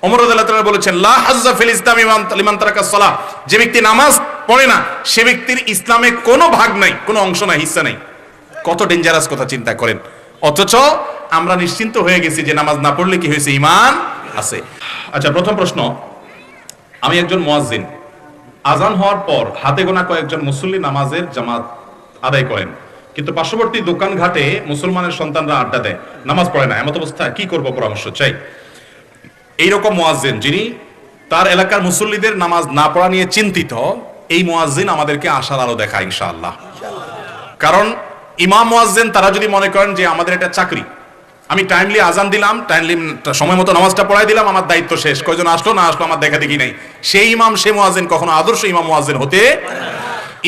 ওমর রাদিয়াল্লাহু তাআলা বলেছেন, লা হাজ্জা ফিল ইসলামি লিমান তারাকাস সালাহ, যে ব্যক্তি নামাজ পড়ে না সে ব্যক্তির ইসলামে কোনো ভাগ নাই, কোনো অংশ নাই, হিস্সা নাই। কত ডেঞ্জারাস কথা চিন্তা করেন। অথচ আমরা নিশ্চিন্ত হয়ে গেছি যে নামাজ না পড়লে কি হয়েছে, ঈমান আছে। আচ্ছা, প্রথম প্রশ্ন, আমি একজন মুয়াজ্জিন, আজান হওয়ার পর হাতে গোনা কয়েকজন মুসল্লি নামাজের জামাত আদায় করেন, কিন্তু পার্শ্ববর্তী দোকান ঘাটে মুসলমানের সন্তানরা আড্ডা দেয়, নামাজ পড়ে না, এমত অবস্থায় কি করব, পরামর্শ চাই। এইরকম মুয়াজ্জিন যিনি তার এলাকার মুসল্লিদের নামাজ না পড়া নিয়ে চিন্তিত, এই মুয়াজ্জিন আমাদেরকে আশার আলো দেখায় ইনশাআল্লাহ। কারণ ইমাম মুয়াজ্জিন তারা যদি মনে করেন যে আমাদের এটা চাকরি, আমি টাইমলি আজান দিলাম, টাইমলি সময় মতো নামাজটা পড়াই দিলাম, আমার দায়িত্ব শেষ, কয়জন আসলো না আসলো আমার দেখা দেখি নাই, সেই ইমাম সে মুয়াজ্জিন কখনো আদর্শ ইমাম মুয়াজ্জিন হতে।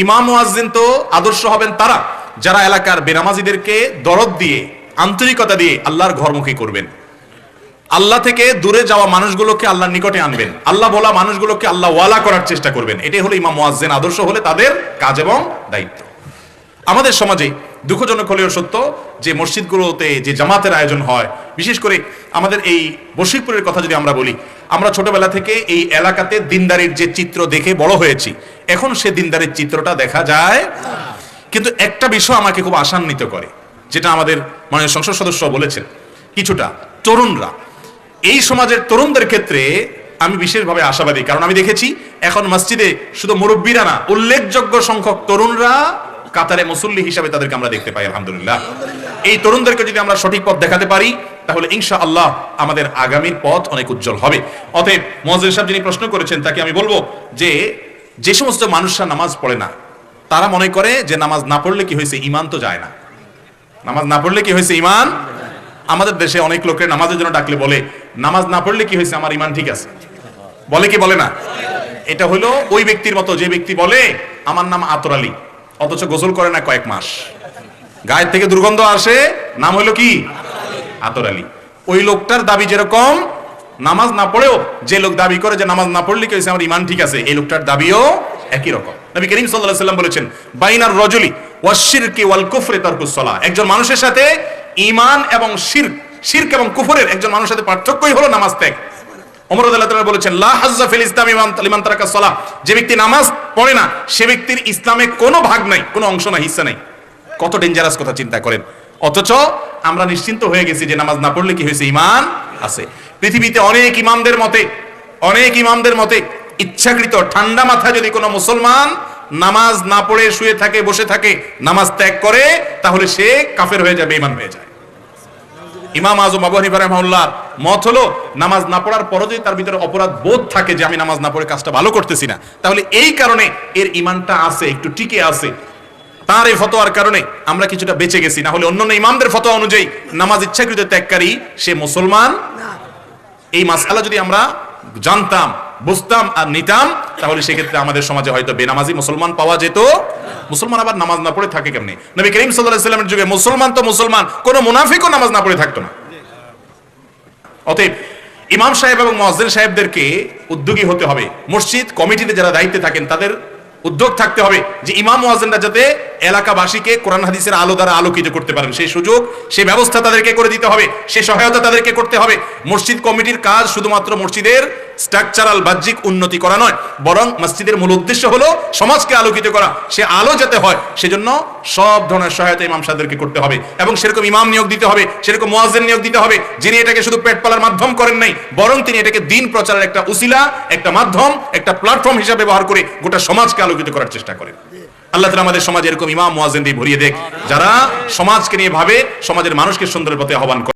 ইমাম মুয়াজ্জিন তো আদর্শ হবেন তারা যারা এলাকার বেনামাজিদেরকে দরদ দিয়ে, আন্তরিকতা দিয়ে আল্লাহর ঘরমুখী করবেন, আল্লাহ থেকে দূরে যাওয়া মানুষগুলোকে আল্লাহর নিকটে আনবেন, আল্লাহ বলা মানুষগুলোকে আল্লাহ ওয়ালা করার চেষ্টা করবেন। এটাই হলো ইমাম মুয়াজ্জিন আদর্শ হলে তাদের কাজ এবং দায়িত্ব। আমাদের সমাজে দুঃখজনক হলেও সত্য যে মসজিদগুলোতে যে জামাতের আয়োজন হয়, বিশেষ করে আমাদের এই বশিরপুরের কথা যদি আমরা বলি, আমরা ছোটবেলা থেকে এই এলাকাতে দিনদারির যে চিত্র দেখে বড় হয়েছি, এখন সে দিনদারির চিত্রটা দেখা যায়। কিন্তু একটা বিষয় আমাকে খুব আশান্বিত করে, যেটা আমাদের মাননীয় সংসদ সদস্য বলেছেন, কিছুটা তরুণরা, এই সমাজের তরুণদের ক্ষেত্রে আমি বিশেষভাবে আশাবাদী। কারণ আমি দেখেছি এখন মসজিদে শুধু মুরব্বীরা না, উল্লেখযোগ্য সংখ্যক তরুণরা কাতারে মুসল্লি হিসাবে তাদেরকে আমরা দেখতে পাই, আলহামদুলিল্লাহ। এই তরুণদেরকে যদি আমরা সঠিক পথ দেখাতে পারি, তাহলে ইনশাআল্লাহ আমাদের আগামীর পথ অনেক উজ্জ্বল হবে। অতএব মুয়াজ্জিন সাহেব যিনি প্রশ্ন করেছেন তাকে আমি বলবো যে, যে সমস্ত মানুষরা নামাজ পড়ে না, তারা মনে করে যে নামাজ না পড়লে কি হয়েছে, ঈমান তো যায় না, নামাজ না পড়লে কি হয়েছে, ঈমান। আমাদের দেশে অনেক লোকের নামাজের জন্য ডাকলে বলে, নামাজ না পড়লে কি হয়েছে, আমার ঈমান ঠিক আছে, বলে কি বলে না? এটা হলো ওই ব্যক্তির মতো যে ব্যক্তি বলে আমার নাম আতর আলী, অথচ গোসল করে না কয়েক মাস, গায়ের থেকে দুর্গন্ধ আসে, নাম হলো কি আতর আলী। ওই লোকটার দাবি যেরকম, নামাজ না পড়েও যে লোক দাবি করে যে নামাজ না পড়লে কি হয়েছে, আমার ঈমান ঠিক আছে, এই লোকটার দাবিও একই রকম। নবী করিম সাল্লাল্লাহু আলাইহি ওয়াসাল্লাম বলেছেন, বাইনার রজুলি ওয়াশ শিরকি ওয়াল কুফরি তারকুস সালাহ, একজন মানুষের সাথে ঈমান এবং শিরক এবং কুফরের একজন মানুষের সাথে পার্থক্যই হলো নামাজ ত্যাগ। ওমর রাদিয়াল্লাহু তাআলা বলেছেন, লা হাজ্জা ফিল ইসলামি লিমান তারাকাস সালাহ, যে ব্যক্তি নামাজ পড়ে না সে ব্যক্তির ইসলামে কোনো ভাগ নাই, কোনো অংশ নাই, হিস্সা নাই। কত ডেঞ্জারাস কথা চিন্তা করেন। অথচ আমরা নিশ্চিন্ত হয়ে গেছি যে নামাজ না পড়লে কি হয়েছে, ঈমান আছে। পৃথিবীতে অনেক ইমামদের মতে ইচ্ছাকৃত ঠান্ডা মাথায় যদি কোনো মুসলমান নামাজ না পড়ে শুয়ে থাকে, বসে থাকে, নামাজ ত্যাগ করে, তাহলে সে কাফের হয়ে যায়, বেঈমান হয়ে যায়। ইমাম আযম আবু হানিফা রাহিমাহুল্লাহ মত হলো, নামাজ না পড়ার পরও যদি তার ভিতরে অপরাধ বোধ থাকে যে আমি নামাজ না পড়ে কাজটা ভালো করতেছি না, তাহলে এই কারণে এর ঈমানটা আছে, একটু টিকে আছে। তার এই ফতোয়ার কারণে আমরা কিছুটা বেঁচে গেছি, না হলে অন্যান্য ইমামদের ফতোয়া অনুযায়ী নামাজ ইচ্ছাকৃত ত্যাগকারী সে মুসলমান। এই মাসআলা যদি আমরা জানতাম, বুঝতাম আর নিতাম, তাহলে সেক্ষেত্রে আমাদের সমাজে হয়তো বেনামাজি মুসলমান পাওয়া যেত। মুসলমান আবার নামাজ না পড়ে থাকে কেমনে? নবী করিম সাল্লাল্লাহু আলাইহি ওয়াসাল্লামের যুগে মুসলমান তো মুসলমান, কোন মুনাফিকও নামাজ না পড়ে থাকতো না। অতএব ইমাম সাহেব এবং মুয়াজ্জিন সাহেবদেরকে উদ্যোগী হতে হবে। মসজিদ কমিটিতে যারা দায়িত্বে থাকেন তাদের উদ্যোগ থাকতে হবে যে ইমাম মুয়াজ্জিনরা যাতে এলাকাবাসীকে কোরআন হাদিসের আলো দ্বারা আলোকিত করতে পারেন, সেই সুযোগ, সেই ব্যবস্থা তাদেরকে করে দিতে হবে, সেই সহায়তা তাদেরকে করতে হবে। মসজিদ কমিটির কাজ শুধুমাত্র মসজিদের স্ট্রাকচারাল বাহ্যিক উন্নতি করা নয়, বরং মসজিদের মূল উদ্দেশ্য হলো সমাজকে আলোকিত করা। সে আলো যাতে হয় সেজন্য সব ধরনের সহায়তা ইমাম সাহেবদেরকে করতে হবে, এবং সেরকম ইমাম নিয়োগ দিতে হবে, সেরকম মুয়াজ্জিন নিয়োগ দিতে হবে, যিনি এটাকে শুধু পেট পালার মাধ্যম করেন নাই, বরং তিনি এটাকে দ্বীন প্রচারের একটা উসিলা, একটা মাধ্যম, একটা প্ল্যাটফর্ম হিসেবে ব্যবহার করে গোটা সমাজকে আলোকিত করার চেষ্টা করেন। আল্লাহ তাআলা আমাদের সমাজে এরকম ইমাম মুয়াজ্জিন দিয়ে ভরিয়ে দেখ, যারা সমাজকে নিয়ে ভাবে, সমাজের মানুষকে সুন্দর পথে আহ্বান করে।